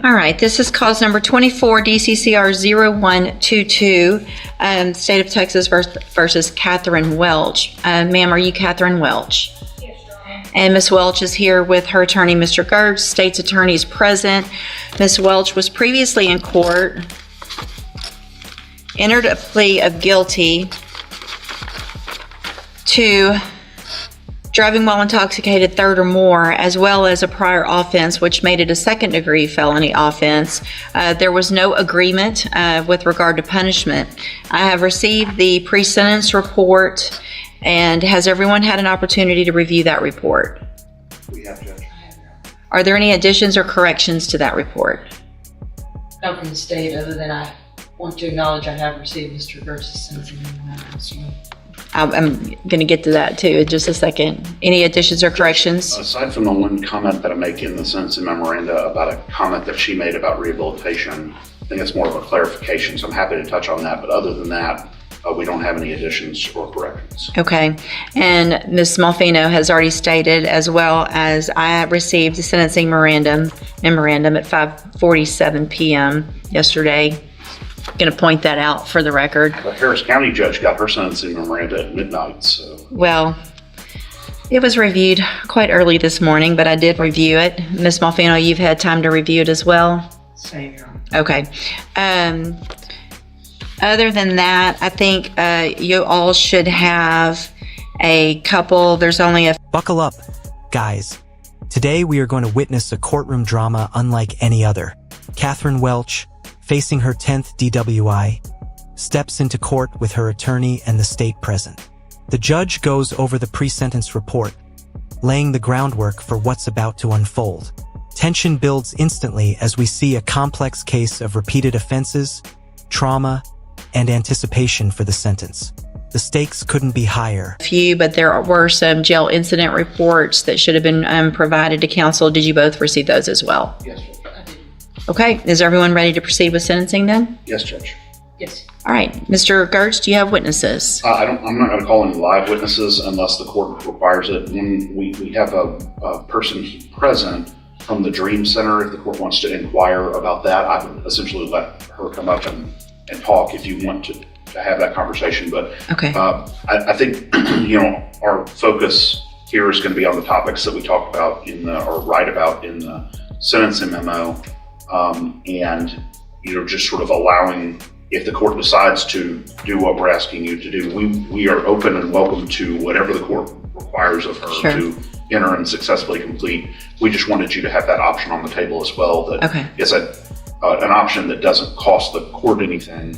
All right, this is cause number 24 DCCR 0122, State of Texas versus Catherine Welch. Ma'am, are you Catherine Welch? Yes, Your Honor. And Ms. Welch is here with her attorney, Mr. Gertz. State's attorney is present. Ms. Welch was previously in court, entered a plea of guilty to driving while intoxicated third or more, as well as a prior offense, which made it a second-degree felony offense. There was no agreement with regard to punishment. I have received the pre-sentence report, and has everyone had an opportunity to review that report? We have, Judge. Are there any additions or corrections to that report? Not from the state, other than I want to acknowledge I have received Mr. Gertz's sentencing memorandum. I'm going to get to that too in just a second. Any additions or corrections? Aside from the one comment that I make in the sentencing memoranda about a comment that she made about rehabilitation, I think it's more of a clarification, so I'm happy to touch on that. But other than that, we don't have any additions or corrections. Okay. And Ms. Smallfino has already stated, as well as I received the sentencing memorandum at 5:47 p.m. yesterday. Going to point that out for the record. The Harris County judge got her sentencing memoranda at midnight, so. Well, it was reviewed quite early this morning, but I did review it. Ms. Smallfino, you've had time to review it as well? Same, Your Honor. Okay. Other than that, I think you all should have a couple. There's only a... Buckle up, guys. Today we are going to witness a courtroom drama unlike any other. Catherine Welch, facing her 10th DWI, steps into court with her attorney and the state present. The judge goes over the pre-sentence report, laying the groundwork for what's about to unfold. Tension builds instantly as we see a complex case of repeated offenses, trauma, and anticipation for the sentence. The stakes couldn't be higher. Few, but there were some jail incident reports that should have been provided to counsel. Did you both receive those as well? Yes, Judge. Okay, is everyone ready to proceed with sentencing then? Yes, Judge. Yes. All right, Mr. Gertz, do you have witnesses? I'm not going to call any live witnesses unless the court requires it. When we have a person present from the Dream Center, if the court wants to inquire about that, I would essentially let her come up and talk if you want to have that conversation. But Okay. I think our focus here is going to be on the topics that we talked about or write about in the sentencing memo. And just sort of allowing, if the court decides to do what we're asking you to do, we are open and welcome to whatever the court requires of her Sure. to enter and successfully complete. We just wanted you to have that option on the table as well. That Okay. is an option that doesn't cost the court anything.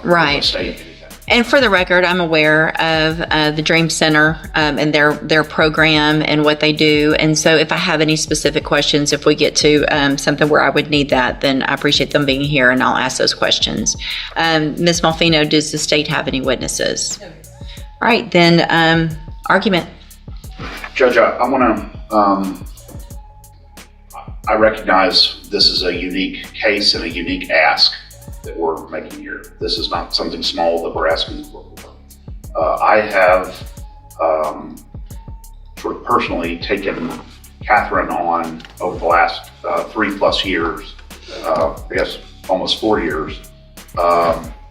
Right. Or the state anything. And for the record, I'm aware of the Dream Center and their program and what they do. And so if I have any specific questions, if we get to something where I would need that, then I appreciate them being here and I'll ask those questions. Ms. Malfino, does the state have any witnesses? No. All right, then argument. Judge, I want to, I recognize this is a unique case and a unique ask that we're making here. This is not something small that we're asking for. I have sort of personally taken Catherine on over the last 3+ years, I guess almost 4 years,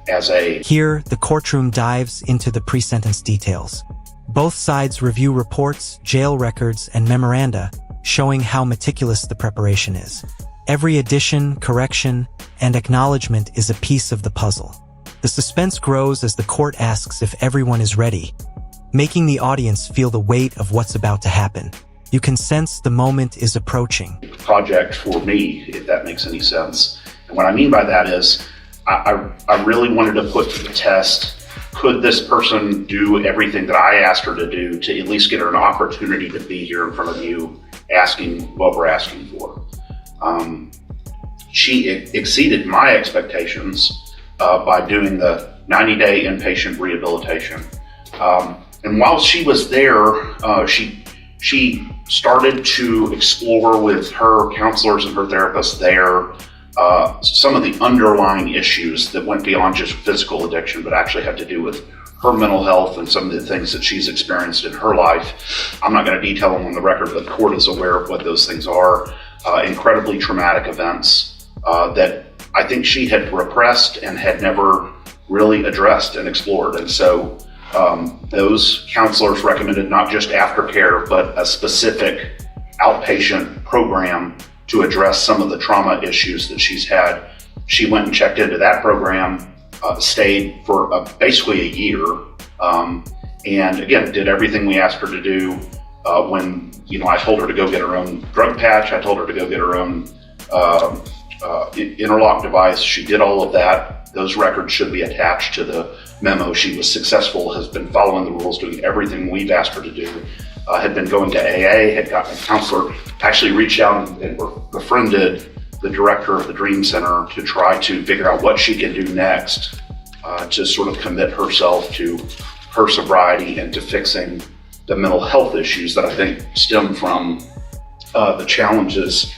as a... Here, the courtroom dives into the pre-sentence details. Both sides review reports, jail records, and memoranda, showing how meticulous the preparation is. Every addition, correction, and acknowledgement is a piece of the puzzle. The suspense grows as the court asks if everyone is ready, making the audience feel the weight of what's about to happen. You can sense the moment is approaching. Project for me, if that makes any sense. And what I mean by that is, I really wanted to put to the test, could this person do everything that I asked her to do to at least get her an opportunity to be here in front of you asking what we're asking for. She exceeded my expectations by doing the 90-day inpatient rehabilitation. And while she was there, she started to explore with her counselors and her therapists there some of the underlying issues that went beyond just physical addiction, but actually had to do with her mental health and some of the things that she's experienced in her life. I'm not going to detail them on the record, but the court is aware of what those things are. incredibly traumatic events that I think she had repressed and had never really addressed and explored. And so those counselors recommended not just aftercare, but a specific outpatient program to address some of the trauma issues that she's had. She went and checked into that program, stayed for basically a year, and again, did everything we asked her to do. When I told her to go get her own drug patch, I told her to go get her own interlock device. She did all of that. Those records should be attached to the memo. She was successful, has been following the rules, doing everything we've asked her to do. Had been going to AA, had gotten a counselor, actually reached out and befriended the director of the Dream Center to try to figure out what she can do next to sort of commit herself to her sobriety and to fixing the mental health issues that I think stem from the challenges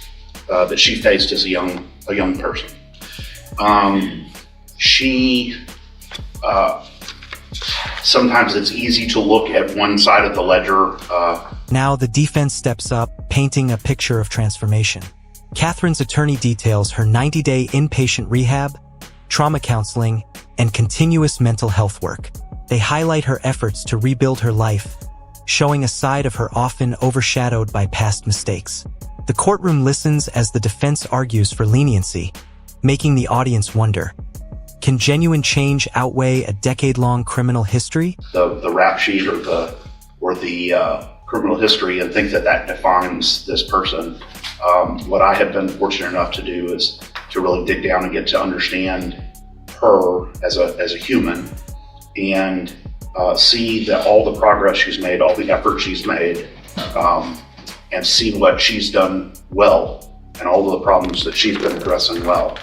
that she faced as a young person. Sometimes it's easy to look at one side of the ledger. Now the defense steps up, painting a picture of transformation. Catherine's attorney details her 90-day inpatient rehab, trauma counseling, and continuous mental health work. They highlight her efforts to rebuild her life, showing a side of her often overshadowed by past mistakes. The courtroom listens as the defense argues for leniency, making the audience wonder, can genuine change outweigh a decade-long criminal history? The rap sheet or the criminal history, and think that defines this person. What I have been fortunate enough to do is to really dig down and get to understand her as a human, and see that all the progress she's made, all the effort she's made, and see what she's done well and all of the problems that she's been addressing well.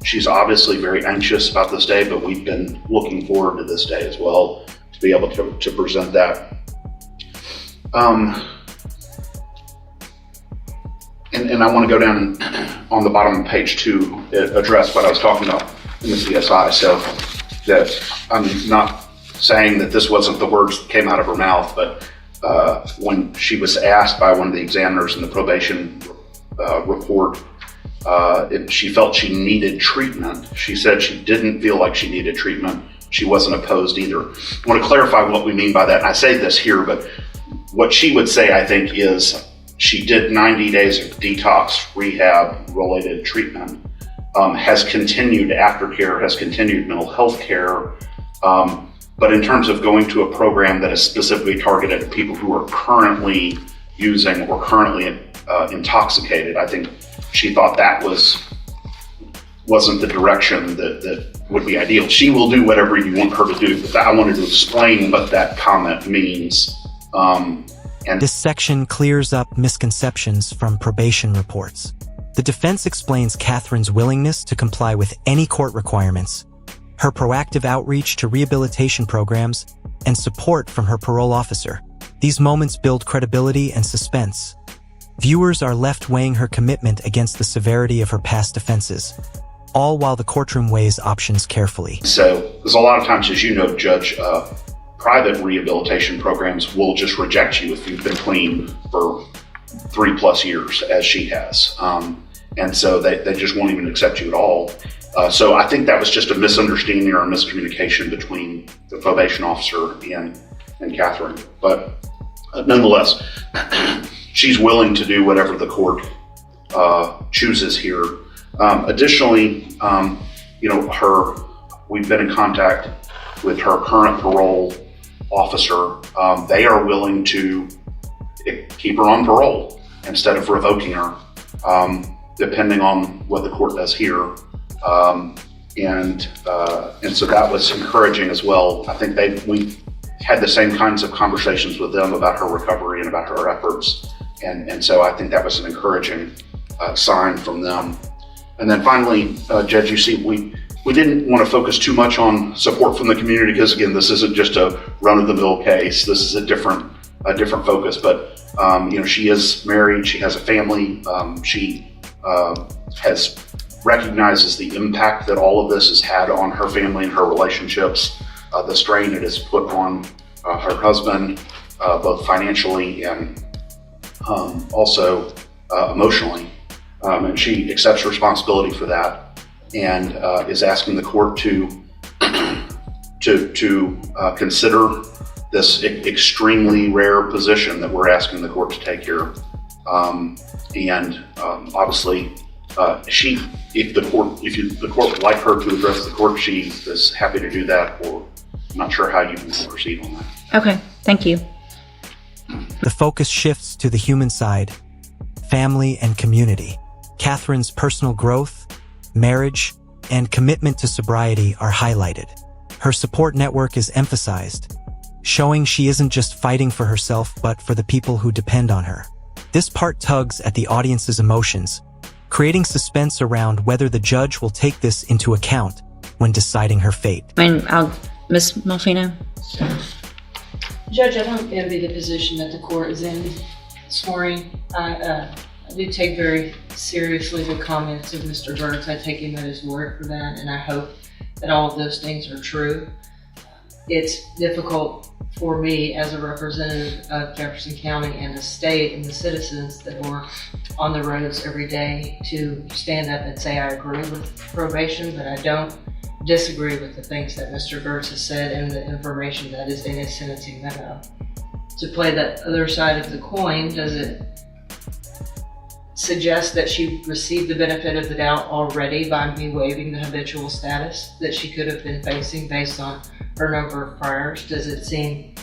She's obviously very anxious about this day, but we've been looking forward to this day as well, to be able to present that. And I want to go down on the bottom of page 2, address what I was talking about in the CSI. So that I'm not saying that this wasn't the words that came out of her mouth, but when she was asked by one of the examiners in the probation report, she felt she needed treatment. She said she didn't feel like she needed treatment. She wasn't opposed either. I want to clarify what we mean by that. And I say this here, but what she would say, I think, is she did 90 days of detox rehab related treatment, has continued aftercare, has continued mental health care. But in terms of going to a program that is specifically targeted at people who are currently using or currently intoxicated, I think she thought that wasn't the direction that would be ideal. She will do whatever you want her to do, but I wanted to explain what that comment means. And this section clears up misconceptions from probation reports. The defense explains Catherine's willingness to comply with any court requirements, her proactive outreach to rehabilitation programs, and support from her parole officer. These moments build credibility and suspense. Viewers are left weighing her commitment against the severity of her past offenses, all while the courtroom weighs options carefully. So, there's a lot of times, as you know, Judge, private rehabilitation programs will just reject you if you've been clean for 3+ years, as she has. And so they just won't even accept you at all. So I think that was just a misunderstanding or a miscommunication between the probation officer and Catherine. But nonetheless, she's willing to do whatever the court chooses here. Additionally, we've been in contact with her current parole officer. They are willing to keep her on parole instead of revoking her, depending on what the court does here. And so that was encouraging as well. I think we had the same kinds of conversations with them about her recovery and about her efforts. And so I think that was an encouraging sign from them. And then finally, Judge, you see, we didn't want to focus too much on support from the community because, again, this isn't just a run-of-the-mill case. This is a different focus. But she is married. She has a family. She recognizes the impact that all of this has had on her family and her relationships, the strain it has put on her husband, both financially and also emotionally, and she accepts responsibility for that, and is asking the court to consider this extremely rare position that we're asking the court to take here. Obviously, if the court would like her to address the court, she is happy to do that, or I'm not sure how you can proceed on that. Okay, thank you. The focus shifts to the human side, family and community. Catherine's personal growth, marriage, and commitment to sobriety are highlighted. Her support network is emphasized, showing she isn't just fighting for herself but for the people who depend on her. This part tugs at the audience's emotions, creating suspense around whether the judge will take this into account when deciding her fate. Ms. Malfino? Judge, I don't envy the position that the court is in this morning. I do take very seriously the comments of Mr. Gertz. I take him at his word for that, and I hope that all of those things are true. It's difficult for me as a representative of Jefferson County and the state and the citizens that work on the roads every day to stand up and say I agree with probation, but I don't disagree with the things that Mr. Gertz has said and the information that is in his sentencing memo. To play the other side of the coin, does it suggest that she received the benefit of the doubt already by me waiving the habitual status that she could have been facing based on her number of priors? Does it seem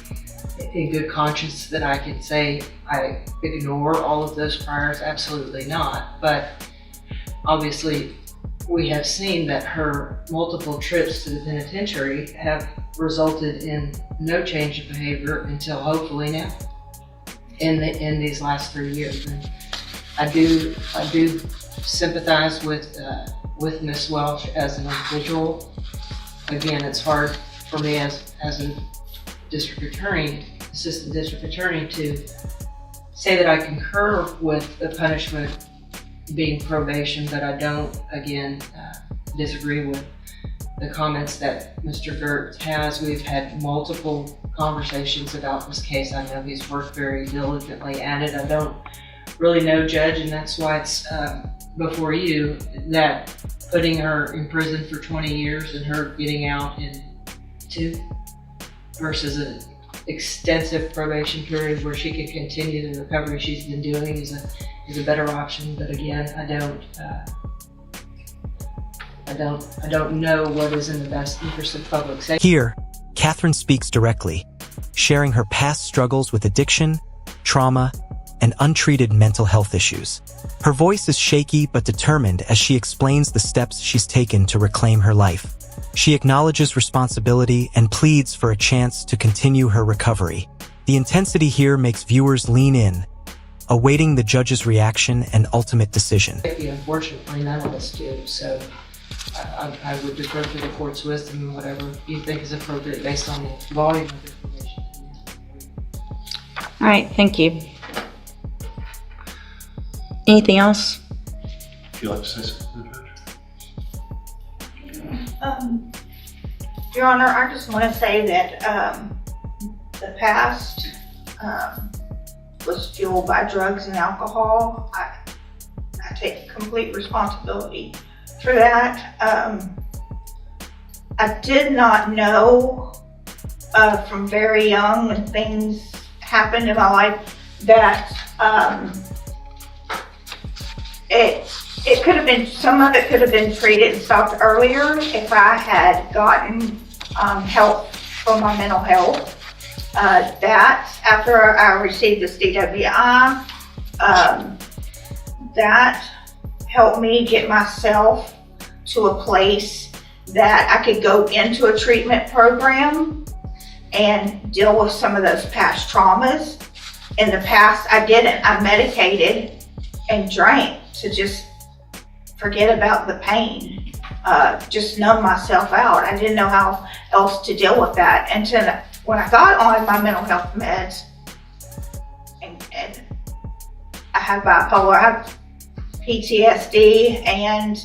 in good conscience that I can say I ignore all of those priors? Absolutely not. But obviously, we have seen that her multiple trips to the penitentiary have resulted in no change of behavior until hopefully now in these last 3 years. And I do sympathize with Ms. Welch as an individual. Again, it's hard for me as a district attorney, assistant district attorney, to say that I concur with the punishment being probation, but I don't, again, disagree with the comments that Mr. Gertz has. We've had multiple conversations about this case. I know he's worked very diligently at it. I don't really know, Judge, and that's why it's before you, that putting her in prison for 20 years and her getting out in 2 versus an extensive probation period where she can continue the recovery she's been doing is a better option. But again, I don't know what is in the best interest of public safety. Here, Catherine speaks directly, sharing her past struggles with addiction, trauma, and untreated mental health issues. Her voice is shaky but determined as she explains the steps she's taken to reclaim her life. She acknowledges responsibility and pleads for a chance to continue her recovery. The intensity here makes viewers lean in, awaiting the judge's reaction and ultimate decision. Unfortunately, none of us do, so I would defer to the court's wisdom and whatever you think is appropriate based on the volume of information. All right, thank you. Anything else? Would you like to say something, Judge? Your Honor, I just want to say that the past was fueled by drugs and alcohol. I take complete responsibility for that. I did not know from very young when things happened in my life that it could have been, some of it could have been treated and stopped earlier if I had gotten help for my mental health. That, after I received this DWI, that helped me get myself to a place that I could go into a treatment program and deal with some of those past traumas. In the past, I didn't. I medicated and drank to just forget about the pain, just numb myself out. I didn't know how else to deal with that until when I got on my mental health meds, and I have bipolar, I have PTSD, and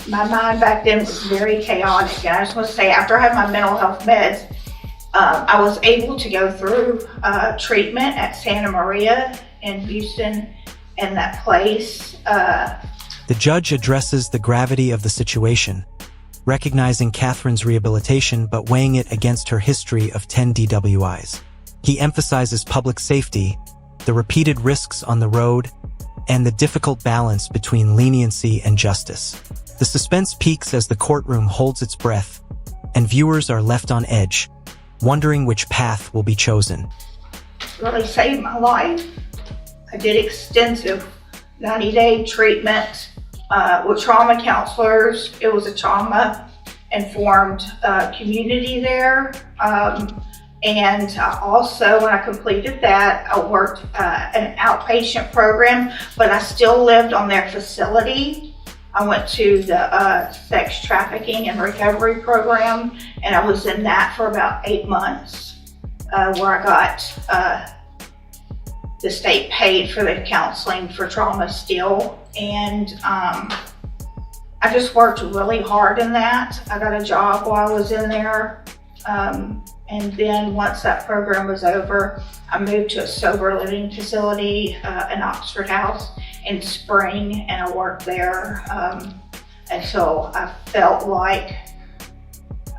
my mind back then was very chaotic. And I just want to say, after I had my mental health meds, I was able to go through treatment at Santa Maria in Houston, in that place. The judge addresses the gravity of the situation, recognizing Catherine's rehabilitation but weighing it against her history of 10 DWIs. He emphasizes public safety, the repeated risks on the road, and the difficult balance between leniency and justice. The suspense peaks as the courtroom holds its breath, and viewers are left on edge, wondering which path will be chosen. Really saved my life. I did extensive 90-day treatment with trauma counselors. It was a trauma-informed community there. And also, when I completed that, I worked an outpatient program, but I still lived on their facility. I went to the sex trafficking and recovery program, and I was in that for about 8 months, where I got the state paid for the counseling for trauma still. And I just worked really hard in that. I got a job while I was in there. And then once that program was over, I moved to a sober living facility in Oxford House in spring, and I worked there until I felt like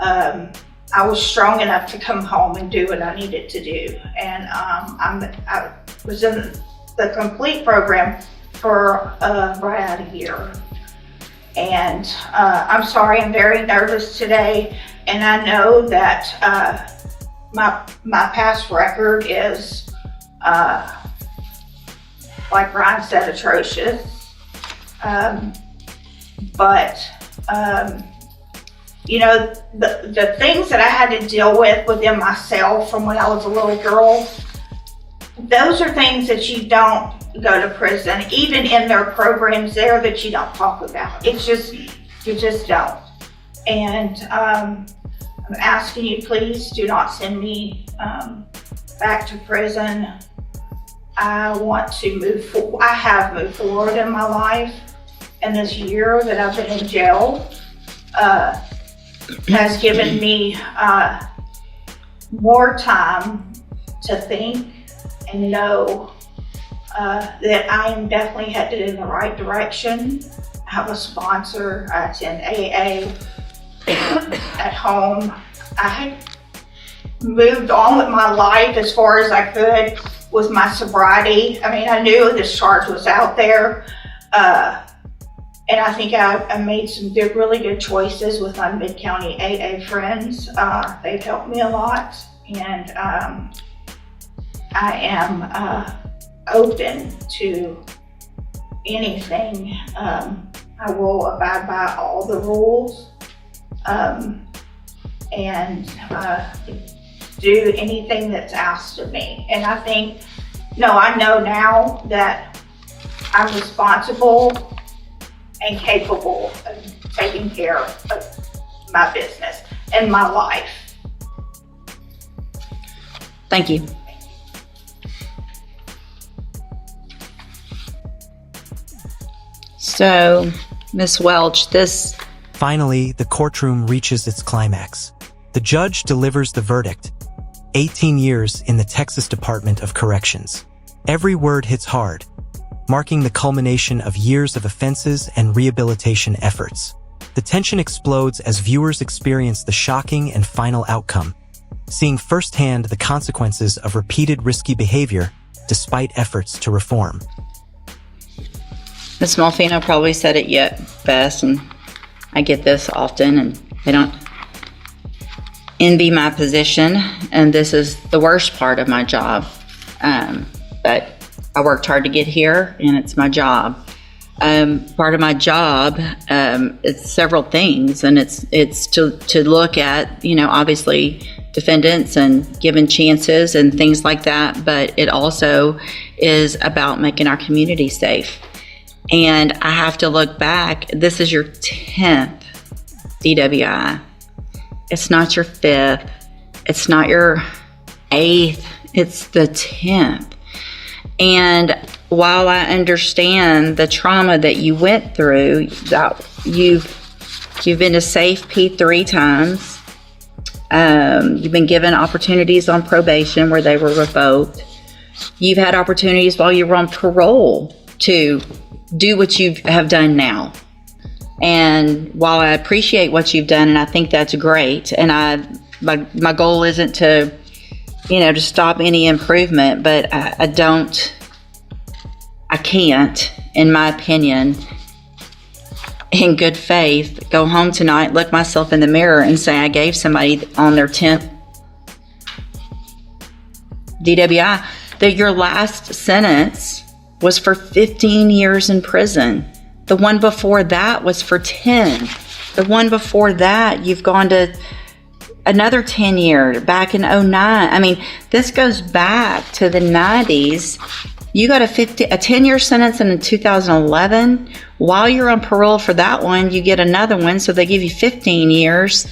I was strong enough to come home and do what I needed to do. And I was in the complete program for right at a year. And I'm sorry, I'm very nervous today, and I know that my past record is, like Ryan said, atrocious. But you know, the things that I had to deal with within myself from when I was a little girl, those are things that you don't go to prison, even in their programs there, that you don't talk about. It's just, you just don't. And I'm asking you, please do not send me back to prison. I want to move forward. I have moved forward in my life, and this year that I've been in jail has given me more time to think and know that I am definitely headed in the right direction. I have a sponsor. I attend AA at home. I had moved on with my life as far as I could with my sobriety. I mean, I knew this charge was out there. And I think I made some really good choices with my Mid-County AA friends. They've helped me a lot, and I am open to anything. I will abide by all the rules and do anything that's asked of me. And I think, I know now that I'm responsible and capable of taking care of my business and my life. Thank you. So, Ms. Welch, Finally, the courtroom reaches its climax. The judge delivers the verdict: 18 years in the Texas Department of Corrections. Every word hits hard, marking the culmination of years of offenses and rehabilitation efforts. The tension explodes as viewers experience the shocking and final outcome, seeing firsthand the consequences of repeated risky behavior despite efforts to reform. Ms. Malfino probably said it yet best, and I get this often, and they don't envy my position, and this is the worst part of my job. But I worked hard to get here, and it's my job. Part of my job, it's several things, and it's to look at, obviously defendants and giving chances and things like that, but it also is about making our community safe. And I have to look back. This is your 10th DWI. It's not your 5th. It's not your 8th. It's the 10th. And while I understand the trauma that you went through, that you've been to Safe P 3 times. You've been given opportunities on probation where they were revoked. You've had opportunities while you were on parole to do what you have done now. And while I appreciate what you've done, and I think that's great, and my goal isn't to, to stop any improvement, but I can't, in my opinion, in good faith, go home tonight, look myself in the mirror and say I gave somebody on their 10th DWI, that your last sentence was for 15 years in prison. The one before that was for 10. The one before that, you've gone to another 10 year back in 09. I mean, this goes back to the 90s. You got a 10-year sentence in 2011. While you're on parole for that one, you get another one. So they give you 15 years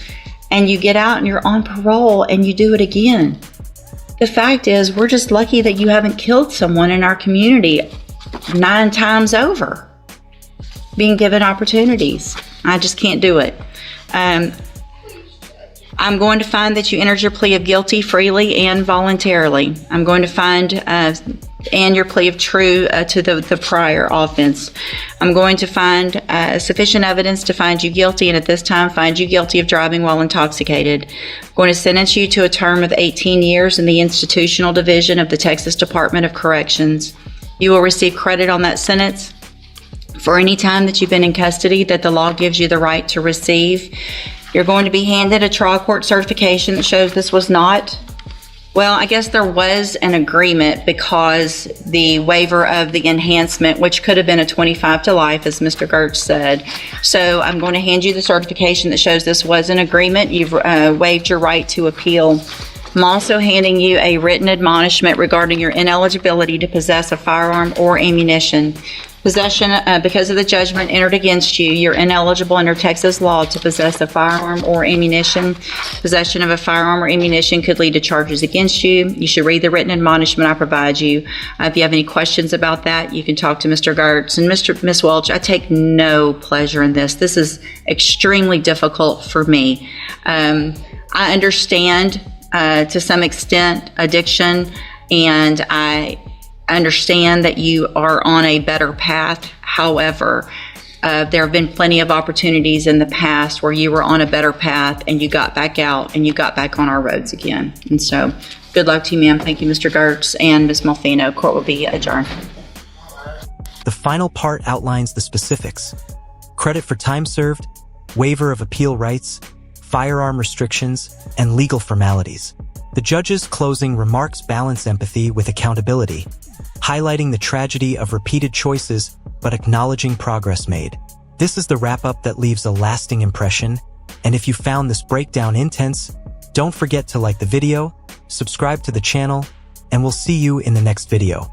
and you get out and you're on parole and you do it again. The fact is, we're just lucky that you haven't killed someone in our community 9 times over, being given opportunities. I just can't do it. I'm going to find that you entered your plea of guilty freely and voluntarily. I'm going to find and your plea of true to the prior offense. I'm going to find sufficient evidence to find you guilty, and at this time find you guilty of driving while intoxicated. I'm going to sentence you to a term of 18 years in the institutional division of the Texas Department of Corrections. You will receive credit on that sentence for any time that you've been in custody that the law gives you the right to receive. You're going to be handed a trial court certification that shows this was not, well, I guess there was an agreement because the waiver of the enhancement, which could have been a 25 to life, as Mr. Gertz said. So I'm going to hand you the certification that shows this was an agreement. You've waived your right to appeal. I'm also handing you a written admonishment regarding your ineligibility to possess a firearm or ammunition. Possession, because of the judgment entered against you, you're ineligible under Texas law to possess a firearm or ammunition. Possession of a firearm or ammunition could lead to charges against you. You should read the written admonishment I provide you. If you have any questions about that, you can talk to Mr. Gertz. And Ms. Welch, I take no pleasure in this. This is extremely difficult for me. I understand to some extent addiction, and I understand that you are on a better path. However, there have been plenty of opportunities in the past where you were on a better path and you got back out and you got back on our roads again. And so good luck to you, ma'am. Thank you, Mr. Gertz and Ms. Malfino. Court will be adjourned. The final part outlines the specifics: credit for time served, waiver of appeal rights, firearm restrictions, and legal formalities. The judge's closing remarks balance empathy with accountability, highlighting the tragedy of repeated choices but acknowledging progress made. This is the wrap-up that leaves a lasting impression, and if you found this breakdown intense, don't forget to like the video, subscribe to the channel, and we'll see you in the next video.